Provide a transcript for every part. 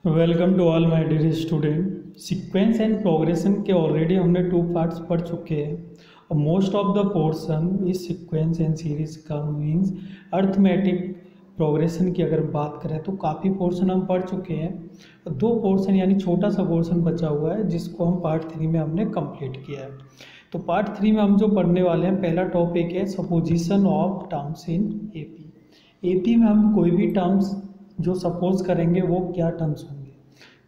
Welcome to all my dear student. Sequence and progression के already हमने 2 parts पढ़ चुके हैं और मोस्ट ऑफ द पोर्शन इस सीक्वेंस एंड सीरीज का मीन्स अर्थमेटिक प्रोग्रेशन की अगर बात करें तो काफ़ी पोर्शन हम पढ़ चुके हैं और 2 पोर्शन यानी छोटा सा पोर्शन बचा हुआ है जिसको हम पार्ट 3 में हमने कंप्लीट किया है। तो पार्ट 3 में हम जो पढ़ने वाले हैं, पहला टॉपिक है supposition of terms in AP. AP में हम कोई भी टर्म्स जो सपोज करेंगे वो क्या टर्म्स होंगे।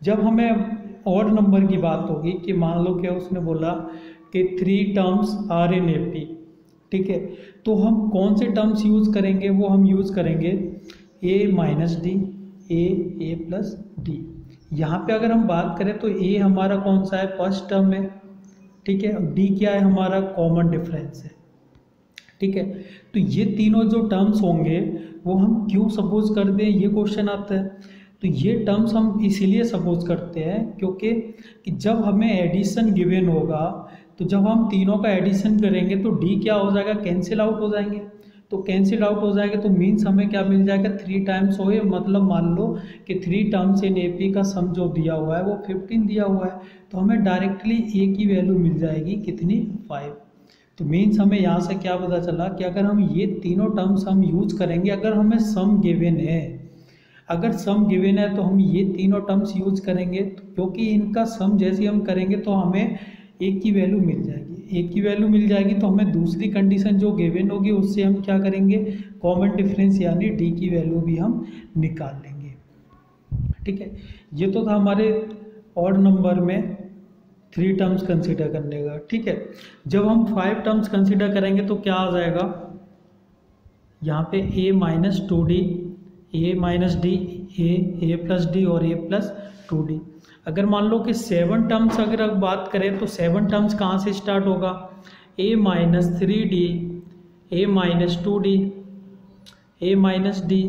जब हमें ऑड नंबर की बात होगी कि मान लो कि उसने बोला कि 3 टर्म्स आर इन एपी, ठीक है, तो हम कौन से टर्म्स यूज़ करेंगे? वो हम यूज़ करेंगे ए माइनस डी, ए प्लस डी। यहाँ पे अगर हम बात करें तो ए हमारा कौन सा है? फर्स्ट टर्म है, ठीक है। डी क्या है? हमारा कॉमन डिफरेंस है, ठीक है। तो ये तीनों जो टर्म्स होंगे वो हम क्यों सपोज कर दें, ये क्वेश्चन आता है। तो ये टर्म्स हम इसीलिए सपोज करते हैं क्योंकि कि जब हमें एडिशन गिवन होगा तो जब हम तीनों का एडिशन करेंगे तो डी क्या हो जाएगा? कैंसिल आउट हो जाएंगे। तो कैंसिल आउट हो जाएगा तो मीन्स हमें क्या मिल जाएगा? 3 टाइम्स हो गए। मतलब मान लो कि 3 टर्म्स इन एपी का सम जो दिया हुआ है वो 15 दिया हुआ है, तो हमें डायरेक्टली ए की वैल्यू मिल जाएगी कितनी? 5। तो मीन्स हमें यहाँ से क्या पता चला कि अगर हम ये तीनों टर्म्स हम यूज करेंगे, अगर हमें सम गिवन है, अगर सम गिवन है तो हम ये तीनों टर्म्स यूज करेंगे, क्योंकि इनका सम जैसे हम करेंगे तो हमें एक की वैल्यू मिल जाएगी। एक की वैल्यू मिल जाएगी तो हमें दूसरी कंडीशन जो गिवन होगी उससे हम क्या करेंगे? कॉमन डिफरेंस यानी डी की वैल्यू भी हम निकाल लेंगे, ठीक है। ये तो था हमारे ऑड नंबर में 3 टर्म्स कंसीडर करने का, ठीक है। जब हम 5 टर्म्स कंसीडर करेंगे तो क्या आ जाएगा? यहाँ पे a minus 2d, a minus D, a plus D और a प्लस 2d। अगर मान लो कि 7 टर्म्स अगर अब बात करें तो 7 टर्म्स कहाँ से स्टार्ट होगा? a minus 3d, a minus 2d, a minus D,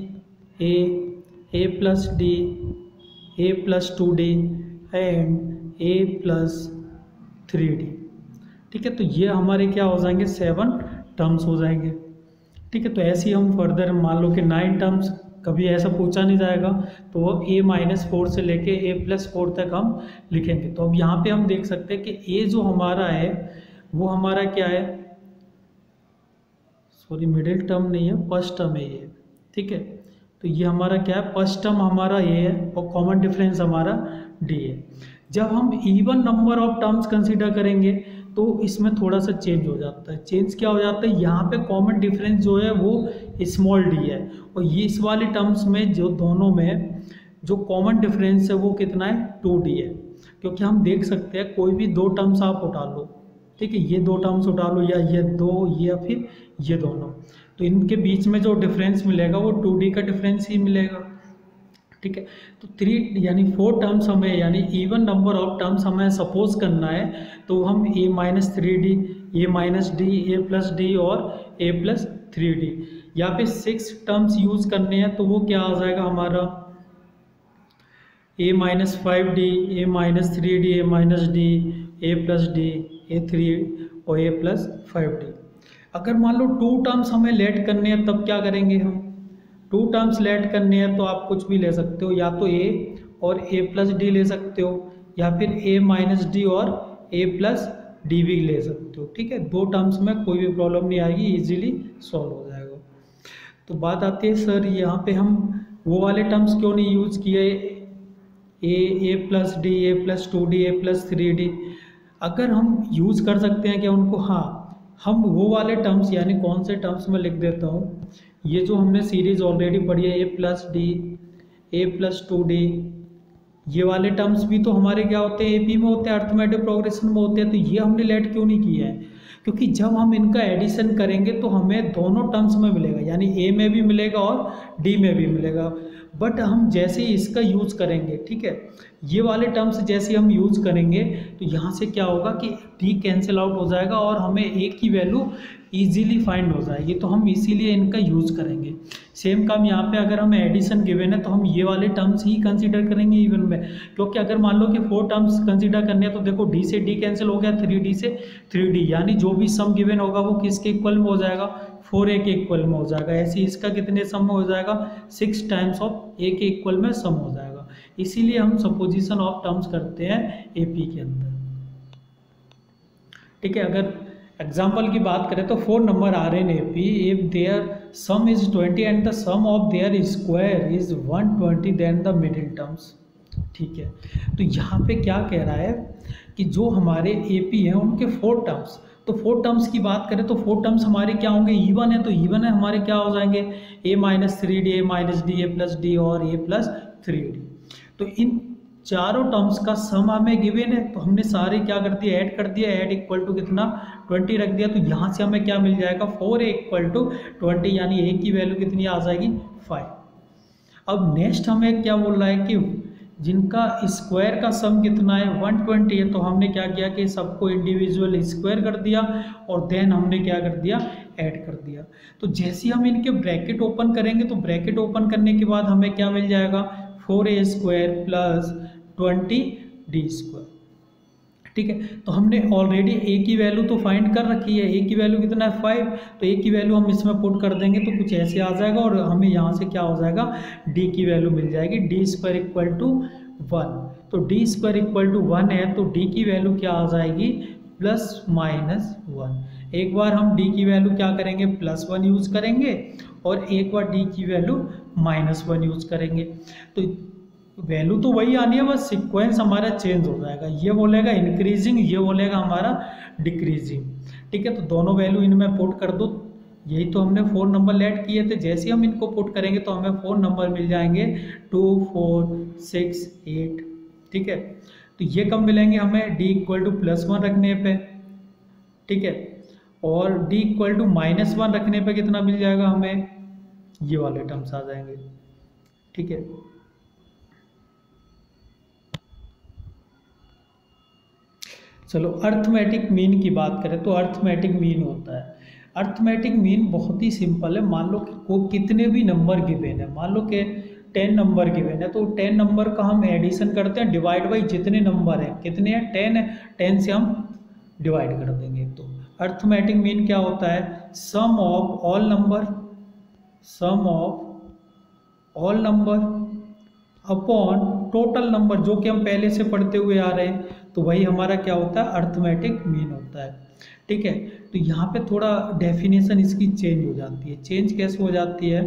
a plus D, a plus 2d and a plus 3d, ठीक है। तो ये हमारे क्या हो जाएंगे? 7 टर्म्स हो जाएंगे, ठीक है। तो ऐसे ही हम फर्दर मान लो कि 9 टर्म्स, कभी ऐसा पूछा नहीं जाएगा तो वो a माइनस 4 से लेके a प्लस 4 तक हम लिखेंगे। तो अब यहाँ पे हम देख सकते हैं कि a जो हमारा है वो हमारा क्या है? सॉरी, मिडिल टर्म नहीं है, फर्स्ट टर्म है ये, ठीक है। तो ये हमारा क्या है? फर्स्ट टर्म हमारा a है और कॉमन डिफरेंस हमारा d है। जब हम even number of terms consider करेंगे तो इसमें थोड़ा सा चेंज हो जाता है। चेंज क्या हो जाता है? यहाँ पे कॉमन डिफरेंस जो है वो स्मॉल डी है और ये इस वाले टर्म्स में जो दोनों में जो कॉमन डिफरेंस है वो कितना है? 2d है। क्योंकि हम देख सकते हैं कोई भी 2 टर्म्स आप उठा लो, ठीक है, ये 2 टर्म्स उठा लो या ये 2 या फिर ये दोनों, तो इनके बीच में जो डिफरेंस मिलेगा वो 2d का डिफरेंस ही मिलेगा, ठीक है। तो 3 यानी 4 टर्म्स हमें यानी इवन नंबर ऑफ टर्म्स हमें सपोज करना है तो हम a minus 3d, a minus D, a plus D और a प्लस 3d। यहाँ पे 6 टर्म्स यूज करने हैं तो वो क्या आ जाएगा हमारा? a minus 5d, a minus 3d, a minus D, a plus D, a3 और a प्लस 5d। अगर मान लो 2 टर्म्स हमें लेट करने हैं तब क्या करेंगे हम? 2 टर्म्स लेट करने हैं तो आप कुछ भी ले सकते हो, या तो a और a प्लस डी ले सकते हो या फिर a माइनस डी और a प्लस डी भी ले सकते हो, ठीक है। 2 टर्म्स में कोई भी प्रॉब्लम नहीं आएगी, इजीली सॉल्व हो जाएगा। तो बात आती है सर यहाँ पे हम वो वाले टर्म्स क्यों नहीं यूज किए? a plus D, a plus 2d, a plus 3d। अगर हम यूज कर सकते हैं क्या उनको? हाँ, हम वो वाले टर्म्स यानी कौन से टर्म्स में लिख देता हूँ, ये जो हमने सीरीज ऑलरेडी पढ़ी है a plus D, a plus 2d, ये वाले टर्म्स भी तो हमारे क्या होते हैं? एपी में होते हैं, अर्थमेटिक प्रोग्रेशन में होते हैं। तो ये हमने लेट क्यों नहीं किया है? क्योंकि जब हम इनका एडिशन करेंगे तो हमें दोनों टर्म्स में मिलेगा, यानी ए में भी मिलेगा और डी में भी मिलेगा। बट हम जैसे ही इसका यूज करेंगे, ठीक है, ये वाले टर्म्स जैसे हम यूज करेंगे तो यहाँ से क्या होगा कि डी कैंसिल आउट हो जाएगा और हमें ए की वैल्यू इजीली फाइंड हो जाएगी। तो हम इसीलिए इनका यूज करेंगे। सेम काम यहाँ पे अगर हमें एडिशन गिवन है तो हम ये वाले टर्म्स ही कंसीडर करेंगे इवन में, क्योंकि अगर मान लो कि 4 टर्म्स कंसीडर करने हैं तो देखो डी से डी कैंसिल हो गया, 3d से 3d, यानी जो भी सम गिवन होगा वो किसके इक्वल में हो जाएगा? 4a के इक्वल में हो जाएगा। ऐसे इसका कितने सम में हो जाएगा? 6 टाइम्स ऑफ a के इक्वल में सम हो जाएगा। इसीलिए हम सपोजिशन ऑफ टर्म्स करते हैं एपी के अंदर। ठीक है, अगर एग्जाम्पल की बात करें तो 4 number are in A P, if their sum is 20 and the sum of their square is 120 then the middle terms. ठीक है, तो यहाँ पे क्या कह रहा है कि जो हमारे ए पी हैं उनके 4 टर्म्स, तो 4 टर्म्स की बात करें तो 4 टर्म्स हमारे क्या होंगे, इवन है तो इवन है हमारे क्या हो जाएंगे a-3d, a-d, a+d और a+3d। तो इन चारों टर्म्स का सम हमें गिवन है, तो हमने सारे क्या कर दिया, ऐड कर दिया, ऐड इक्वल टू कितना 20 रख दिया, तो यहाँ से हमें क्या मिल जाएगा 4a इक्वल टू 20, यानी a की वैल्यू कितनी आ जाएगी 5। अब नेक्स्ट हमें क्या बोल रहा है कि जिनका स्क्वायर का सम कितना है 120 है, तो हमने क्या किया कि सबको इंडिविजुअल स्क्वायर कर दिया और देन हमने क्या कर दिया, ऐड कर दिया। तो जैसे ही हम इनके ब्रैकेट ओपन करेंगे तो ब्रैकेट ओपन करने के बाद हमें क्या मिल जाएगा 4a square plus 20d square. ठीक है, तो हमने ऑलरेडी a की वैल्यू तो फाइंड कर रखी है, a की वैल्यू कितना है 5, तो a की वैल्यू हम इसमें पुट कर देंगे तो कुछ ऐसे आ जाएगा और हमें यहाँ से क्या हो जाएगा d की वैल्यू मिल जाएगी d स्क्वायर इक्वल टू 1। तो d स्क्वायर इक्वल टू 1 है तो d की वैल्यू क्या आ जाएगी +-1। एक बार हम d की वैल्यू क्या करेंगे +1 यूज़ करेंगे और एक बार d की वैल्यू -1 यूज़ करेंगे, तो वैल्यू तो वही आनी है, बस सीक्वेंस हमारा चेंज हो जाएगा, ये बोलेगा इंक्रीजिंग, ये बोलेगा हमारा डिक्रीजिंग। ठीक है, तो दोनों वैल्यू इनमें पुट कर दो, यही तो हमने 4 नंबर ऐड किए थे, जैसे हम इनको पुट करेंगे तो हमें 4 नंबर मिल जाएंगे 2, 4, 6, 8। ठीक है, तो ये कब मिलेंगे हमें d इक्वल टू +1 रखने पे। ठीक है, और d इक्वल टू -1 रखने पे कितना मिल जाएगा हमें, ये वाले टर्म्स आ जाएंगे। ठीक है, चलो अर्थमेटिक मीन की बात करें तो अर्थमेटिक मीन होता है, अर्थमेटिक मीन बहुत ही सिंपल है। मान लो कि को कितने भी नंबर गिवन है, मान लो कि 10 नंबर गिवन है, तो 10 नंबर का हम एडिशन करते हैं डिवाइड बाई जितने नंबर हैं, कितने हैं 10 है, 10 से हम डिवाइड कर देंगे। तो अर्थमेटिक मीन क्या होता है, sum of all number, sum of all number upon total number, जो कि हम पहले से पढ़ते हुए आ रहे हैं, तो वही हमारा क्या होता है अर्थमेटिक मीन होता है। ठीक है, तो यहाँ पे थोड़ा डेफिनेशन इसकी चेंज हो जाती है। चेंज कैसे हो जाती है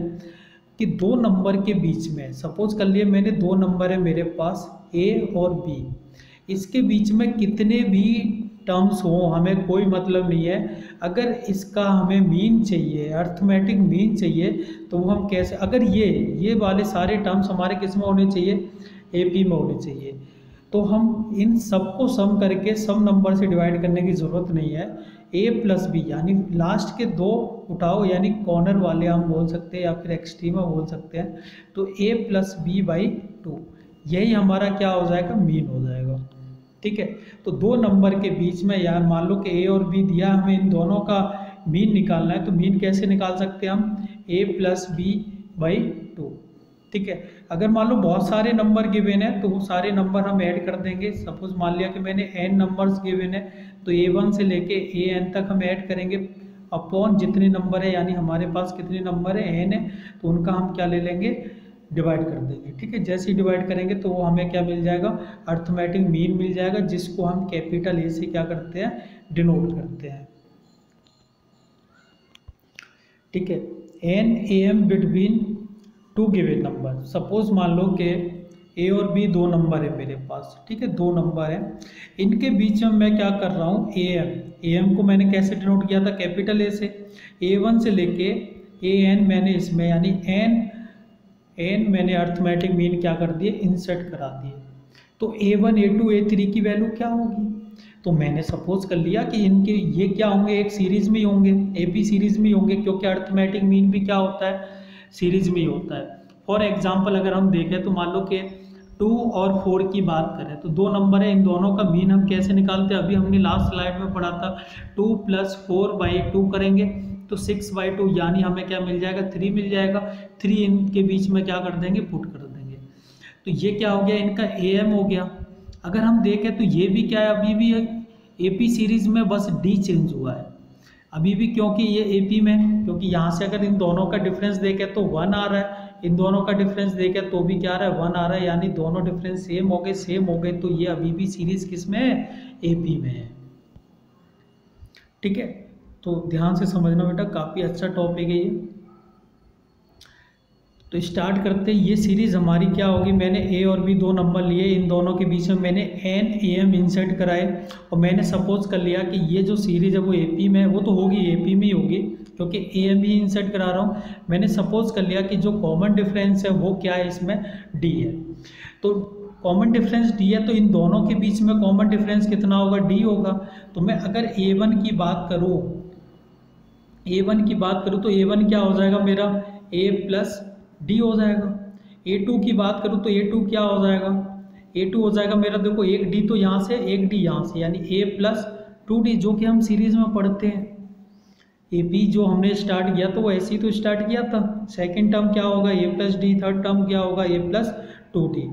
कि 2 नंबर के बीच में, सपोज कर लिए मैंने 2 नंबर है मेरे पास a और b, इसके बीच में कितने भी टर्म्स हो हमें कोई मतलब नहीं है, अगर इसका हमें मीन चाहिए, अर्थमेटिक मीन चाहिए, तो वो हम कैसे, अगर ये वाले सारे टर्म्स हमारे किस में होने चाहिए, AP में होने चाहिए, तो हम इन सबको सम करके सम नंबर से डिवाइड करने की ज़रूरत नहीं है। a प्लस बी, यानी लास्ट के 2 उठाओ, यानी कॉर्नर वाले हम बोल सकते हैं या फिर एक्सट्रीमा बोल सकते हैं, तो a प्लस बी बाई 2, यही हमारा क्या हो जाएगा, मीन हो जाएगा। ठीक है, तो 2 नंबर के बीच में यार मान लो कि a और b दिया, हमें इन दोनों का मीन निकालना है, तो मीन कैसे निकाल सकते हैं हम, a प्लस बी बाई 2। ठीक है, अगर मान लो बहुत सारे नंबर गिवन है तो वो सारे नंबर हम ऐड कर देंगे। सपोज मान लिया कि मैंने n नंबर्स गिवन है, तो a1 से लेके an तक हम ऐड करेंगे अपॉन जितने नंबर है, यानी हमारे पास कितने नंबर है n है, तो उनका हम क्या ले लेंगे, डिवाइड कर देंगे। ठीक है, जैसे ही डिवाइड करेंगे तो वो हमें क्या मिल जाएगा, अर्थमेटिक मीन मिल जाएगा, जिसको हम कैपिटल A से क्या करते हैं, डिनोट करते हैं। ठीक है, n am between 2 given number, suppose मान लो कि a और b 2 नंबर है मेरे पास। ठीक है, 2 नंबर है, इनके बीच में मैं क्या कर रहा हूँ, am को मैंने कैसे डिनोट किया था, कैपिटल A से, a1 से लेके an मैंने इसमें, यानी n मैंने अर्थमेटिक मीन क्या कर दिए, इंसर्ट करा दिए, तो a1 a2 a3 की वैल्यू क्या होगी, तो मैंने सपोज कर लिया कि इनके ये क्या होंगे, एक सीरीज में ही होंगे, AP सीरीज में ही होंगे, क्योंकि अर्थमेटिक मीन भी क्या होता है, सीरीज में ही होता है। फॉर एग्जांपल अगर हम देखें तो मान लो कि 2 और 4 की बात करें, तो 2 नंबर है, इन दोनों का मीन हम कैसे निकालते हैं, अभी हमने लास्ट स्लाइड में पढ़ा था, 2 + 4/2 करेंगे तो 6/2, यानी हमें क्या मिल जाएगा, 3 मिल जाएगा। 3 इनके बीच में क्या कर देंगे, पुट कर देंगे, तो ये क्या हो गया, इनका AM हो गया। अगर हम देखें तो ये भी क्या है, अभी भी AP सीरीज में बस D चेंज हुआ है अभी भी, क्योंकि ये AP में, क्योंकि यहाँ से अगर इन दोनों का डिफरेंस देखें तो 1 आ रहा है, इन दोनों का डिफरेंस देखे तो भी क्या आ रहा है 1 आ रहा है, यानी दोनों डिफरेंस सेम हो गए, तो ये अभी भी सीरीज किस में है, AP में है। ठीक है, तो ध्यान से समझना बेटा, काफ़ी अच्छा टॉपिक है ये। तो स्टार्ट करते हैं। ये सीरीज हमारी क्या होगी, मैंने A और B 2 नंबर लिए, इन दोनों के बीच में मैंने N AM इंसर्ट कराए और मैंने सपोज कर लिया कि ये जो सीरीज है वो AP में है, वो तो होगी AP में ही होगी क्योंकि AM ही इंसर्ट करा रहा हूँ। मैंने सपोज कर लिया कि जो कॉमन डिफरेंस है वो क्या है, इसमें D है। तो कॉमन डिफरेंस D है, तो इन दोनों के बीच में कॉमन डिफरेंस कितना होगा, D होगा। तो मैं अगर A1 की बात करूँ तो A1 क्या हो जाएगा मेरा, A प्लस D हो जाएगा। A2 की बात करूँ तो A2 क्या हो जाएगा, A2 हो जाएगा मेरा, देखो एक D तो यहाँ से एक D यहाँ से, यानी A प्लस 2D, जो कि हम सीरीज में पढ़ते हैं। AP जो हमने स्टार्ट किया तो वो ऐसे ही तो स्टार्ट किया था। सेकंड टर्म क्या होगा, A plus D, third term क्या होगा, A प्लस 2D।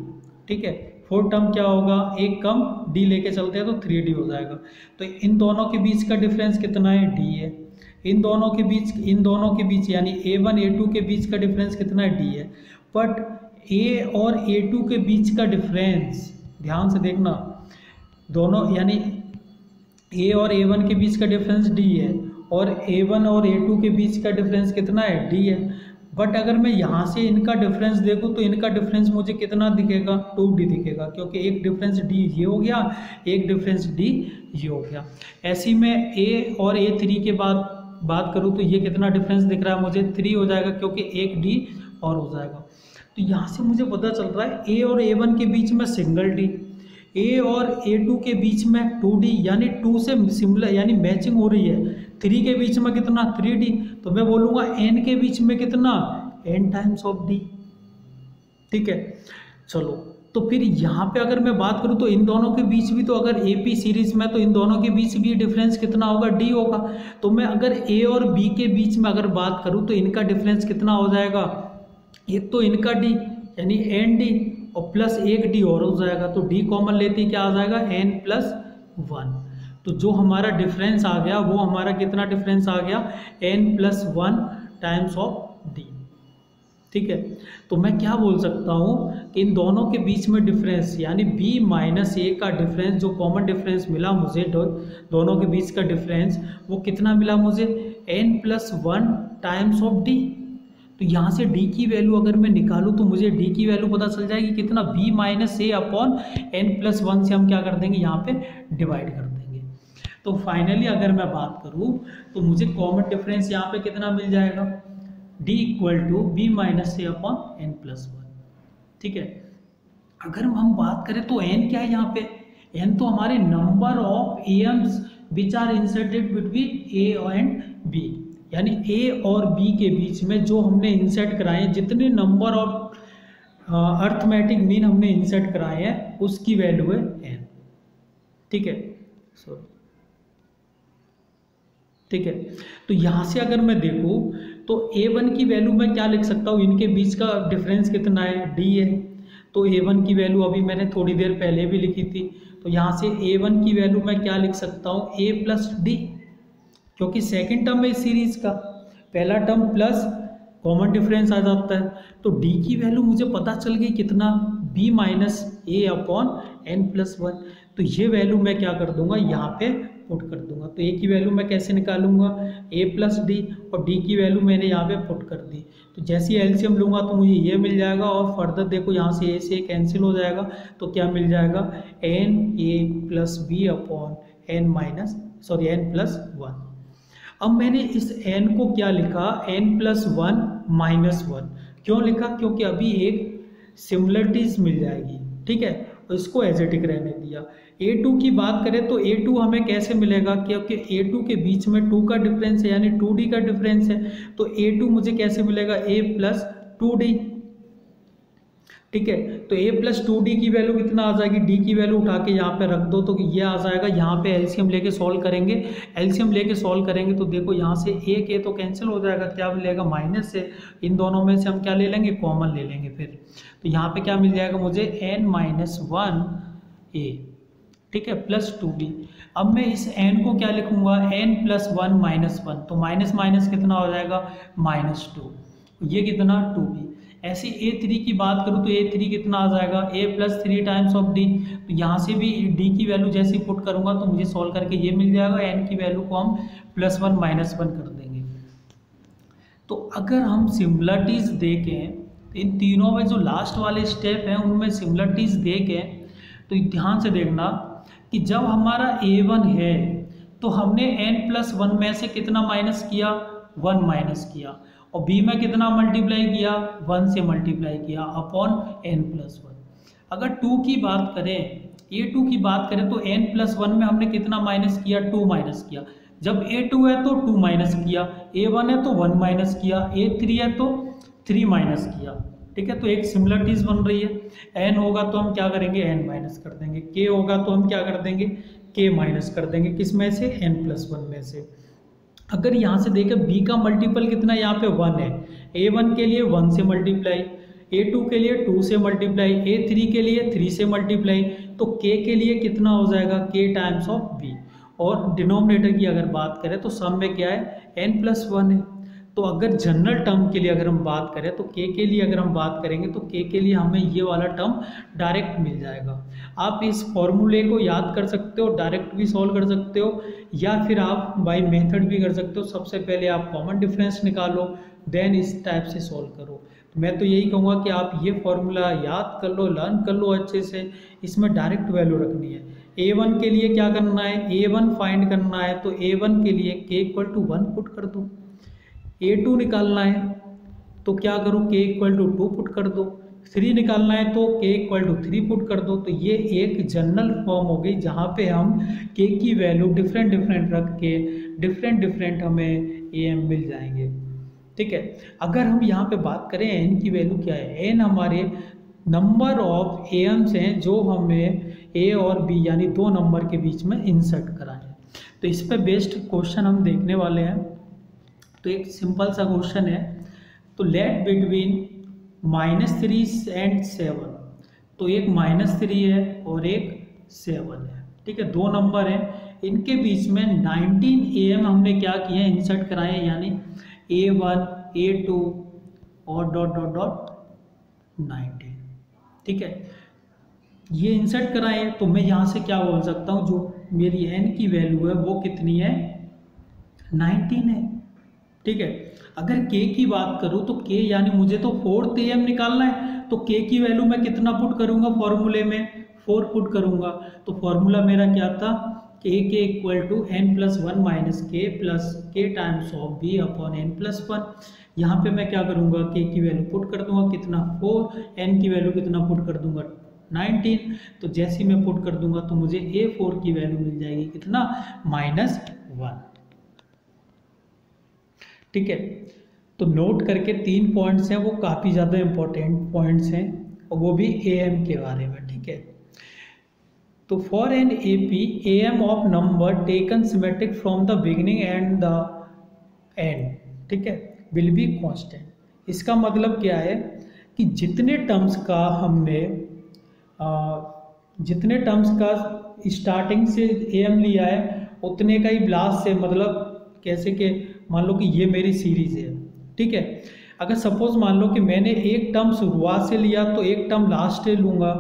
ठीक है, फोर्थ टर्म क्या होगा, एक कम D लेके चलते हैं तो 3D हो जाएगा। तो इन दोनों के बीच का डिफरेंस कितना है, D है। इन दोनों के बीच यानी A1 A2 के बीच का डिफरेंस कितना है, D है। बट A और A2 के बीच का डिफरेंस, ध्यान से देखना, दोनों यानी A और A1 के बीच का डिफरेंस D है और A1 और A2 के बीच का डिफरेंस कितना है, D है। बट अगर मैं यहाँ से इनका डिफरेंस देखूँ तो इनका डिफरेंस मुझे कितना दिखेगा, 2D दिखेगा, क्योंकि एक डिफरेंस D ये हो गया, एक डिफरेंस D ये हो गया। ऐसी में A और A3 के बाद बात करूँ तो ये कितना डिफरेंस दिख रहा है मुझे, 3 हो जाएगा, क्योंकि एक D और हो जाएगा। तो यहाँ से मुझे पता चल रहा है A और A1 के बीच में सिंगल D, A और A2 के बीच में 2D, यानी 2 से सिमिलर यानी मैचिंग हो रही है। 3 के बीच में कितना, 3D, तो मैं बोलूँगा N के बीच में कितना, N टाइम्स ऑफ D। ठीक है, चलो, तो फिर यहाँ पे अगर मैं बात करूँ तो इन दोनों के बीच भी, तो अगर AP सीरीज में तो इन दोनों के बीच भी डिफरेंस कितना होगा, D होगा। तो मैं अगर A और B के बीच में अगर बात करूँ तो इनका डिफरेंस कितना हो जाएगा, एक तो इनका D यानी ND और प्लस एक D और हो जाएगा, तो D कॉमन लेते ही क्या आ जाएगा, N प्लस 1। तो जो हमारा डिफरेंस आ गया वो हमारा कितना डिफरेंस आ गया, N plus 1 times of D। ठीक है, तो मैं क्या बोल सकता हूँ कि इन दोनों के बीच में डिफरेंस यानी B माइनस A का डिफरेंस, जो कॉमन डिफरेंस मिला मुझे दोनों के बीच का डिफरेंस, वो कितना मिला मुझे, N plus 1 times of D। तो यहाँ से D की वैल्यू अगर मैं निकालूँ तो मुझे D की वैल्यू पता चल जाएगी कितना, B minus A upon N plus 1 से हम क्या कर देंगे, यहाँ पे डिवाइड कर देंगे। तो फाइनली अगर मैं बात करूँ तो मुझे कॉमन डिफरेंस यहाँ पे कितना मिल जाएगा, D equal to B minus A upon N plus 1। ठीक है, अगर हम बात करें तो N क्या है यहाँ पे, N तो हमारे number of AMs which are inserted between A and B, यानी A और B के बीच में जो हमने इंसर्ट कराए हैं, जितने नंबर ऑफ अर्थमेटिक मीन हमने इंसर्ट कराए हैं उसकी वैल्यू है N। ठीक है, ठीक है, तो यहाँ से अगर मैं देखूँ तो A1 की वैल्यू मैं क्या लिख सकता हूँ, इनके बीच का डिफरेंस कितना है, D है। तो A1 की वैल्यू अभी मैंने थोड़ी देर पहले भी लिखी थी, तो यहाँ से A1 की वैल्यू मैं क्या लिख सकता हूँ, A प्लस D, क्योंकि सेकंड टर्म है इस सीरीज का, पहला टर्म प्लस कॉमन डिफरेंस आ जाता है। तो D की वैल्यू मुझे पता चल गई कितना, B minus A upon N plus 1। तो ये वैल्यू मैं क्या कर दूंगा, यहाँ पे पुट कर दूंगा। तो A की वैल्यू मैं कैसे निकालूंगा, A प्लस D, और D की वैल्यू मैंने यहाँ पे पुट कर दी। तो जैसे ही एलसीएम लूंगा तो मुझे ये मिल जाएगा, और फर्दर देखो यहाँ से A से कैंसिल हो जाएगा, तो क्या मिल जाएगा, NA plus B upon N plus 1। अब मैंने इस n को क्या लिखा, n प्लस 1 माइनस 1। क्यों लिखा, क्योंकि अभी एक सिमिलरिटीज मिल जाएगी। ठीक है, तो इसको एजेटिक रहने दिया। A2 की बात करें तो A2 हमें कैसे मिलेगा, क्योंकि A2 के बीच में 2 का डिफरेंस है, यानी 2D का डिफरेंस है। तो A2 मुझे कैसे मिलेगा, A प्लस 2D। ठीक है, तो A प्लस 2D की वैल्यू कितना आ जाएगी, D की वैल्यू उठा के यहाँ पे रख दो तो ये आ जाएगा। यहाँ पे एलसीएम लेके सॉल्व करेंगे, तो देखो यहाँ से एक A तो कैंसिल हो जाएगा, क्या मिलेगा, माइनस से। इन दोनों में से हम क्या ले लेंगे, कॉमन ले लेंगे फिर। तो यहाँ पे क्या मिल जाएगा मुझे, N माइनस 1 A, ठीक है, प्लस 2D। अब मैं इस N को क्या लिखूंगा, N प्लस 1 माइनस 1, तो माइनस माइनस कितना हो जाएगा, -2, ये कितना 2B। ऐसे A3 की बात करूँ तो A3 कितना आ जाएगा, A+3 टाइम्स ऑफ D। तो यहाँ से भी D की वैल्यू जैसी पुट करूँगा तो मुझे सॉल्व करके ये मिल जाएगा, N की वैल्यू को हम +1 -1 कर देंगे। तो अगर हम सिमिलरिटीज़ देखें तो इन तीनों में जो लास्ट वाले स्टेप हैं उनमें सिमिलरिटीज़ देखें तो ध्यान से देखना कि जब हमारा A1 है तो हमने n+1 में से कितना माइनस किया, 1 माइनस किया, और B में कितना मल्टीप्लाई किया, 1 से मल्टीप्लाई किया अपॉन n+1। अगर 2 की बात करें, A2 की बात करें तो n+1 में हमने कितना माइनस किया, 2 माइनस किया। जब A2 है तो 2 माइनस किया, A1 है तो 1 माइनस किया, A3 है तो 3 माइनस किया। ठीक है, तो एक सिमिलरिटीज बन रही है। n होगा तो हम क्या करेंगे, n माइनस कर देंगे, k होगा तो हम क्या कर देंगे, k माइनस कर देंगे, किस में से, n+1 में से। अगर यहाँ से देखें b का मल्टीपल कितना, यहाँ पे 1 है, A1 के लिए 1 से मल्टीप्लाई, A2 के लिए 2 से मल्टीप्लाई, A3 के लिए 3 से मल्टीप्लाई, तो k के लिए कितना हो जाएगा, k टाइम्स ऑफ b। और डिनोमिनेटर की अगर बात करें तो सम में क्या है, n+1 है। तो अगर जनरल टर्म के लिए अगर हम बात करें तो k के लिए अगर हम बात करेंगे तो k के लिए हमें ये वाला टर्म डायरेक्ट मिल जाएगा। आप इस फॉर्मूले को याद कर सकते हो, डायरेक्ट भी सॉल्व कर सकते हो, या फिर आप बाय मेथड भी कर सकते हो। सबसे पहले आप कॉमन डिफरेंस निकालो, देन इस टाइप से सॉल्व करो। तो मैं तो यही कहूँगा कि आप ये फॉर्मूला याद कर लो, लर्न कर लो अच्छे से, इसमें डायरेक्ट वैल्यू रखनी है। A1 के लिए क्या करना है, A1 फाइंड करना है, तो A1 के लिए k = 1 पुट कर दो। A2 निकालना है तो क्या करो, k = 2 पुट कर दो। 3 निकालना है तो k = 3 पुट कर दो। तो ये एक जनरल फॉर्म हो गई जहाँ पे हम k की वैल्यू डिफरेंट डिफरेंट रख के डिफरेंट डिफरेंट हमें am मिल जाएंगे। ठीक है, अगर हम यहाँ पे बात करें n की वैल्यू क्या है, n हमारे नंबर ऑफ एम्स हैं जो हमें a और b यानी दो नंबर के बीच में इंसर्ट कराए। तो इस पे बेस्ड क्वेश्चन हम देखने वाले हैं। तो एक सिंपल सा क्वेश्चन है, तो लेट बिटवीन -3 एंड 7, तो एक -3 है और एक 7 है। ठीक है, दो नंबर हैं, इनके बीच में 19 am हमने क्या किए हैं, इंसर्ट कराए हैं, यानी A1 A2 और डॉट डॉट डॉट 19। ठीक है, ये इंसर्ट कराए हैं, तो मैं यहाँ से क्या बोल सकता हूँ, जो मेरी n की वैल्यू है वो कितनी है, 19 है। ठीक है, अगर k की बात करूँ तो k यानी मुझे तो 4th am निकालना है, तो k की वैल्यू मैं कितना पुट करूंगा फॉर्मूले में, 4 पुट करूंगा। तो फॉर्मूला मेरा क्या था, k = n+1 - k times of b upon n+1। यहाँ पे मैं क्या करूंगा, k की वैल्यू पुट कर दूंगा, कितना 4, n की वैल्यू कितना पुट कर दूंगा 19। तो जैसे ही मैं पुट कर दूंगा तो मुझे A4 की वैल्यू मिल जाएगी, कितना, -1। ठीक है, तो नोट करके 3 पॉइंट्स हैं, वो काफ़ी ज़्यादा इंपॉर्टेंट पॉइंट्स हैं, और वो भी am के बारे में। ठीक है, तो for an AP am of number taken symmetric from the beginning and the end, ठीक है, विल बी कांस्टेंट। इसका मतलब क्या है कि जितने टर्म्स का स्टार्टिंग से am लिया है उतने का ही लास्ट से, मतलब कैसे कि मान लो कि ये मेरी सीरीज है। ठीक है, अगर सपोज मान लो कि मैंने एक टर्म शुरुआत से लिया तो एक टर्म लास्ट से लूँगा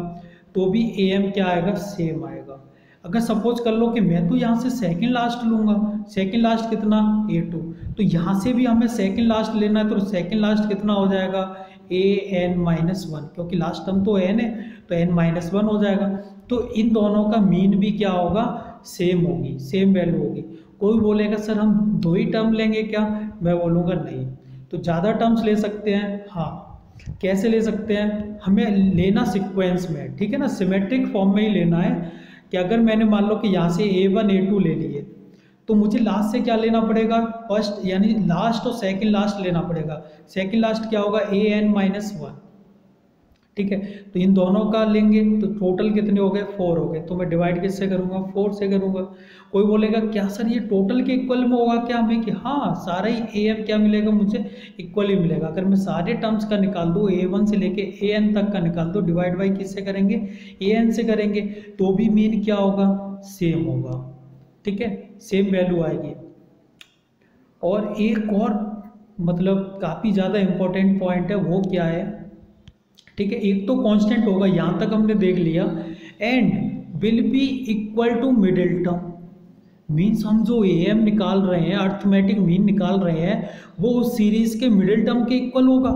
तो भी am क्या आएगा, सेम आएगा। अगर सपोज कर लो कि मैं तो यहाँ से सेकंड लास्ट लूँगा, सेकंड लास्ट कितना, A2, तो यहाँ से भी हमें सेकंड लास्ट लेना है, तो सेकंड लास्ट कितना हो जाएगा, an-1, क्योंकि लास्ट टर्म तो n है तो n-1 हो जाएगा। तो इन दोनों का मीन भी क्या होगा, सेम होगी, सेम वैल्यू होगी। कोई बोलेगा सर हम 2 ही टर्म लेंगे क्या, मैं बोलूँगा नहीं, तो ज़्यादा टर्म्स ले सकते हैं। हाँ, कैसे ले सकते हैं, हमें लेना सीक्वेंस में, ठीक है ना, सिमेट्रिक फॉर्म में ही लेना है। कि अगर मैंने मान लो कि यहाँ से A1 A2 ले लिए तो मुझे लास्ट से क्या लेना पड़ेगा, फर्स्ट यानी लास्ट और सेकंड लास्ट लेना पड़ेगा। सेकंड लास्ट क्या होगा, an-1। ठीक है, तो इन दोनों का लेंगे तो टोटल कितने हो गए, 4 हो गए। तो मैं डिवाइड किससे करूँगा, 4 से करूँगा। कोई बोलेगा क्या सर ये टोटल के इक्वल में होगा क्या हमें, कि हाँ सारा ही am क्या मिलेगा, मुझे इक्वल ही मिलेगा। अगर मैं सारे टर्म्स का निकाल दूँ, A1 से लेके an तक का निकाल दूँ, डिवाइड बाई किससे करेंगे, an से करेंगे, तो भी मीन क्या होगा, सेम होगा। ठीक है, सेम वैल्यू आएगी। और एक और मतलब काफ़ी ज़्यादा इम्पोर्टेंट पॉइंट है, वो क्या है ठीक है, एक तो कांस्टेंट होगा, यहाँ तक हमने देख लिया, and will be equal to middle term. Means हम जो AM निकाल रहे हैं, अर्थमेटिक मीन निकाल रहे हैं, वो उस सीरीज के मिडिल टर्म के इक्वल होगा,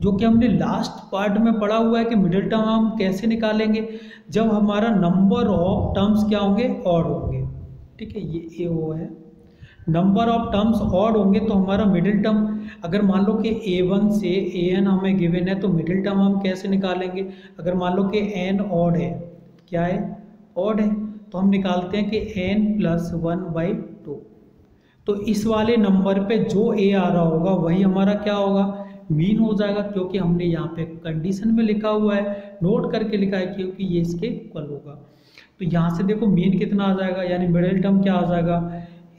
जो कि हमने लास्ट पार्ट में पढ़ा हुआ है कि मिडिल टर्म हम कैसे निकालेंगे, जब हमारा नंबर ऑफ टर्म्स क्या होंगे, ऑड होंगे। ठीक है, ये AO है, नंबर ऑफ टर्म्स ऑड होंगे तो हमारा मिडिल टर्म, अगर मान लो कि A1 से AN हमें गिवन है तो मिडिल टर्म हम कैसे निकालेंगे, अगर मान लो कि N ऑड है, क्या है, ऑड है, तो हम निकालते हैं कि N+1/2। तो इस वाले नंबर पे जो A आ रहा होगा वही हमारा क्या होगा, मीन हो जाएगा, क्योंकि हमने यहाँ पे कंडीशन में लिखा हुआ है, नोट करके लिखा है, क्योंकि ये इसके इक्वल होगा। तो यहाँ से देखो मीन कितना आ जाएगा, यानी मिडिल टर्म क्या आ जाएगा,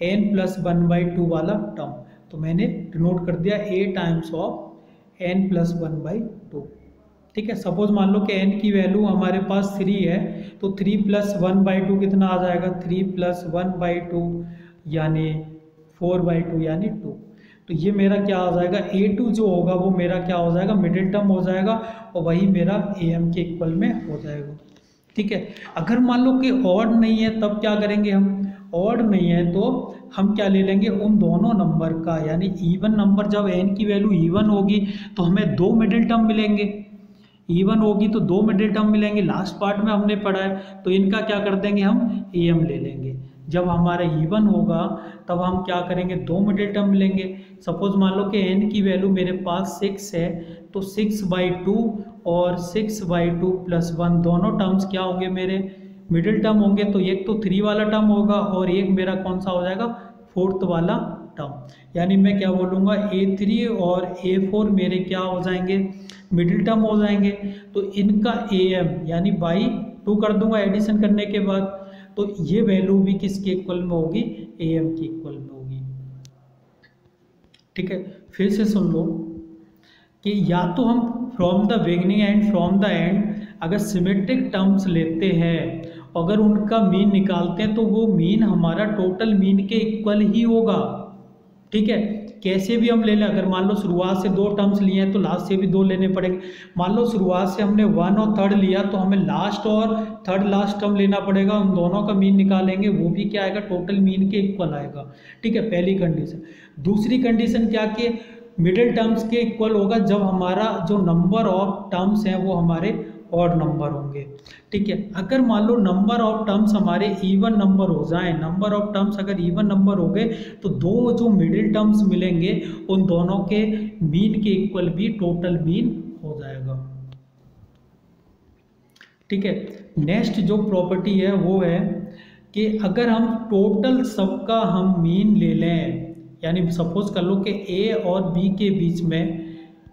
N+1/2 वाला टर्म। तो मैंने नोट कर दिया A टाइम्स ऑफ N+1/2। ठीक है, सपोज मान लो कि n की वैल्यू हमारे पास 3 है, तो 3+1/2 कितना आ जाएगा, 3+1/2 यानी 4/2 यानी 2। तो ये मेरा क्या आ जाएगा, A2 जो होगा वो मेरा क्या हो जाएगा, मिडिल टर्म हो जाएगा, और वही मेरा AM के इक्वल में हो जाएगा। ठीक है, अगर मान लो कि ऑड नहीं है तब क्या करेंगे हम, ऑड नहीं है तो हम क्या ले लेंगे, उन दोनों नंबर का, यानी इवन नंबर, जब n की वैल्यू इवन होगी तो हमें 2 मिडिल टर्म मिलेंगे, इवन होगी तो 2 मिडिल टर्म मिलेंगे, लास्ट पार्ट में हमने पढ़ा है। तो इनका क्या कर देंगे, हम AM ले लेंगे। जब हमारा इवन होगा तब हम क्या करेंगे, 2 मिडिल टर्म लेंगे। सपोज मान लो कि n की वैल्यू मेरे पास 6 है, तो 6/2 और 6/2 + 1 दोनों टर्म्स क्या होंगे, मेरे मिडिल टर्म होंगे। तो एक तो 3 वाला टर्म होगा और एक मेरा कौन सा हो जाएगा, 4th वाला टर्म। यानी मैं क्या बोलूँगा, A3 और A4 मेरे क्या हो जाएंगे, मिडिल टर्म हो जाएंगे। तो इनका AM यानी बाई 2 कर दूंगा एडिशन करने के बाद, तो ये वैल्यू भी किसके इक्वल में होगी, AM की इक्वल में होगी। ठीक है, फिर से सुन लो कि या तो हम from the beginning and from the end अगर सिमेट्रिक टर्म्स लेते हैं, अगर उनका मीन निकालते हैं, तो वो मीन हमारा टोटल मीन के इक्वल ही होगा। ठीक है, कैसे भी हम ले लें, अगर मान लो शुरुआत से 2 टर्म्स लिए हैं तो लास्ट से भी 2 लेने पड़ेंगे। मान लो शुरुआत से हमने 1 और 3rd लिया, तो हमें लास्ट और 3rd लास्ट टर्म लेना पड़ेगा, उन दोनों का मीन निकालेंगे, वो भी क्या आएगा, टोटल मीन के इक्वल आएगा। ठीक है, पहली कंडीशन। दूसरी कंडीशन क्या कि मिडिल टर्म्स के इक्वल होगा जब हमारा जो नंबर ऑफ टर्म्स हैं वो हमारे ऑड नंबर होंगे। ठीक है, अगर मान लो नंबर ऑफ टर्म्स हमारे इवन नंबर हो जाए, नंबर ऑफ टर्म्स अगर इवन नंबर हो गए, तो 2 जो मिडिल टर्म्स मिलेंगे उन दोनों के मीन के इक्वल भी टोटल मीन हो जाएगा। ठीक है, नेक्स्ट जो प्रॉपर्टी है वो है कि अगर हम टोटल सबका हम मीन ले लें, यानी सपोज कर लो कि A और B के बीच में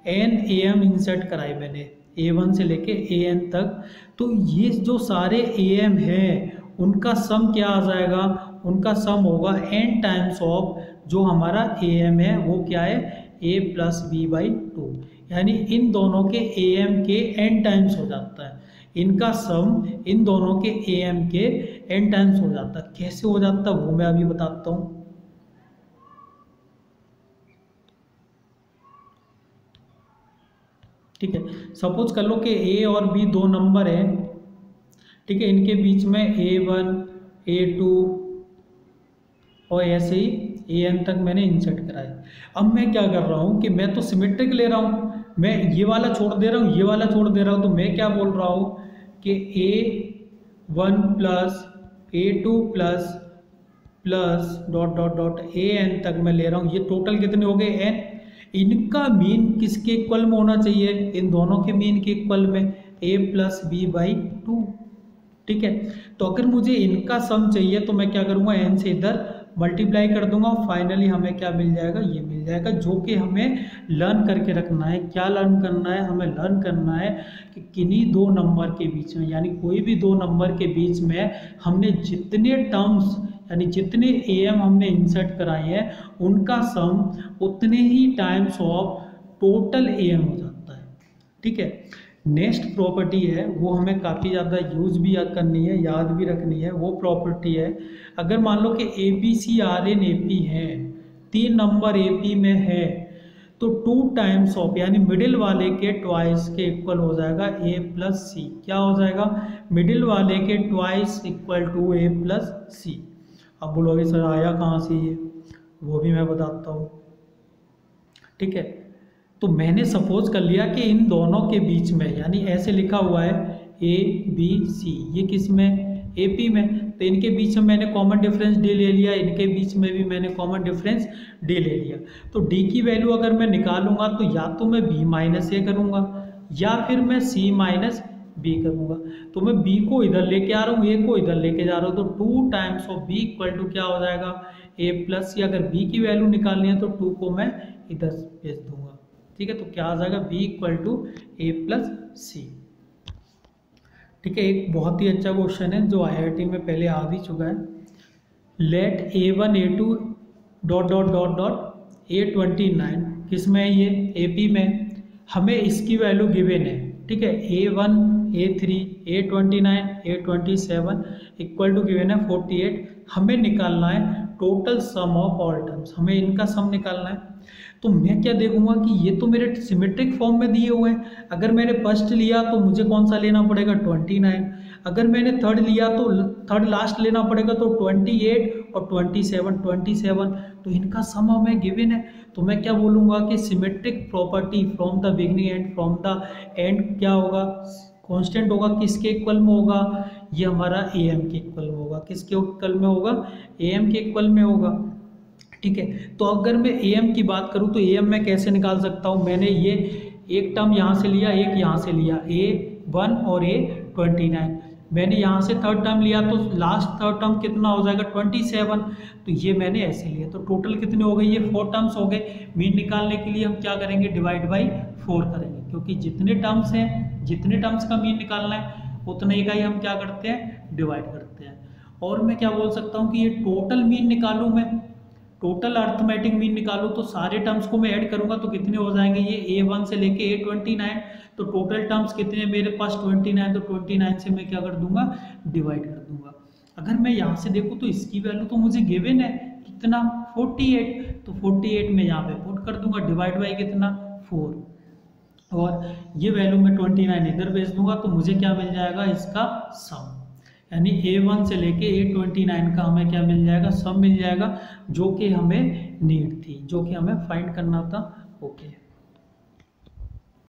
n AM इंसर्ट कराए मैंने, A1 से लेके AN तक, तो ये जो सारे AM हैं उनका सम क्या आ जाएगा, उनका सम होगा n टाइम्स ऑफ जो हमारा AM है वो क्या है, A + B/2। यानी इन दोनों के AM के n टाइम्स हो जाता है, इनका सम इन दोनों के AM के n टाइम्स हो जाता है। कैसे हो जाता है वो मैं अभी बताता हूँ। ठीक है, सपोज कर लो कि A और B 2 नंबर है। ठीक है, इनके बीच में A1 A2 और ऐसे ही AN तक मैंने इंसर्ट कराया। अब मैं क्या कर रहा हूँ कि मैं तो सिमेट्रिक ले रहा हूँ, मैं ये वाला छोड़ दे रहा हूँ, ये वाला छोड़ दे रहा हूँ। तो मैं क्या बोल रहा हूँ कि A1 + A2 + ... AN तक मैं ले रहा हूँ। ये टोटल कितने हो गए, n। इनका मीन किसके इक्वल में होना चाहिए, इन दोनों के मीन के इक्वल में, A + B/2। ठीक है, तो अगर मुझे इनका सम चाहिए तो मैं क्या करूँगा, n से इधर मल्टीप्लाई कर दूंगा, फाइनली हमें क्या मिल जाएगा, ये मिल जाएगा। जो कि हमें लर्न करके रखना है। क्या लर्न करना है, हमें लर्न करना है कि किन्हीं 2 नंबर के बीच में, यानी कोई भी 2 नंबर के बीच में हमने जितने टर्म्स यानी जितने AM हमने इंसर्ट कराए हैं उनका सम उतने ही टाइम्स ऑफ टोटल AM हो जाता है। ठीक है, नेक्स्ट प्रॉपर्टी है वो हमें काफ़ी ज़्यादा यूज भी करनी है, याद भी रखनी है। वो प्रॉपर्टी है, अगर मान लो कि ABC RN AP है, 3 नंबर AP में है, तो 2 टाइम्स ऑफ यानी मिडिल वाले के ट्वाइस के इक्वल हो जाएगा ए प्लस सी। क्या हो जाएगा? मिडिल वाले के twice equal to A plus C. अब बोलोगे सर आया कहाँ से ये, वो भी मैं बताता हूँ। ठीक है, तो मैंने सपोज कर लिया कि इन दोनों के बीच में, यानी ऐसे लिखा हुआ है ए बी सी, ये किस में? ए पी में। तो इनके बीच में मैंने कॉमन डिफरेंस डी ले लिया, इनके बीच में भी मैंने कॉमन डिफरेंस डी ले लिया। तो डी की वैल्यू अगर मैं निकालूंगा तो या तो मैं बी माइनस ए करूँगा या फिर मैं सी माइनस बी करूँगा। तो मैं बी को इधर लेके आ रहा हूँ, ए को इधर लेके जा रहा हूँ, तो 2 times of b equal to क्या हो जाएगा? A plus C. अगर बी की वैल्यू निकालनी है तो 2 को मैं इधर भेज दूंगा। ठीक है, तो क्या आ जाएगा? B equal to A plus C. ठीक है, एक बहुत ही अच्छा क्वेश्चन है जो आईआईटी में पहले आ भी चुका है। Let A1 A2 dot dot dot dot A29 किस में है? ये AP में। हमें इसकी वैल्यू गिवन है। ठीक है, A1 A3 A29 A27 equal to given है 48। हमें निकालना है total sum of all terms, हमें इनका सम निकालना है। तो मैं क्या देखूंगा कि ये तो मेरे सिमेट्रिक फॉर्म में दिए हुए हैं। अगर मैंने फर्स्ट लिया तो मुझे कौन सा लेना पड़ेगा? 29। अगर मैंने थर्ड लिया तो थर्ड लास्ट लेना पड़ेगा, तो 28 और 27। तो इनका सम हमें गिवन है। तो मैं क्या बोलूँगा कि symmetric property from the beginning and from the end क्या होगा? कांस्टेंट होगा। किसके इक्वल में होगा? ये हमारा AM के इक्वल में होगा। किसके इक्वल में होगा? AM के इक्वल में होगा। ठीक है, तो अगर मैं AM की बात करूं तो AM मैं कैसे निकाल सकता हूं? मैंने ये एक टर्म यहाँ से लिया, एक यहाँ से लिया, A1 और A29। मैंने यहाँ से थर्ड टर्म लिया तो लास्ट थर्ड टर्म कितना हो जाएगा? 27। तो ये मैंने ऐसे लिया, तो टोटल कितने हो गए? ये 4 टर्म्स हो गए। मीन निकालने के लिए हम क्या करेंगे? डिवाइड बाई 4 करेंगे, क्योंकि जितने टर्म्स हैं, जितने टर्म्स का मीन निकालना है उतने का ही हम क्या करते हैं? डिवाइड करते हैं। और मैं क्या बोल सकता हूँ कि ये टोटल मीन निकालूँ, मैं टोटल अर्थमेटिक मीन निकालूँ तो सारे टर्म्स को मैं ऐड करूंगा तो कितने हो जाएंगे? ये A1 से लेके A29। तो टोटल टर्म्स कितने मेरे पास? 29। तो 29 से मैं क्या कर दूंगा? डिवाइड कर दूंगा। अगर मैं यहाँ से देखूँ तो इसकी वैल्यू तो मुझे गिवन है, कितना? 48। तो 48 में यहाँ पे पुट कर दूंगा, डिवाइड बाई कितना? 4। और ये वैल्यू मैं 29 इधर भेज दूंगा तो मुझे क्या मिल जाएगा? इसका सम। यानी A1 से लेके A29 का हमें क्या मिल जाएगा? सम मिल जाएगा, जो कि हमें नीड थी, जो कि हमें फाइंड करना था। ओके।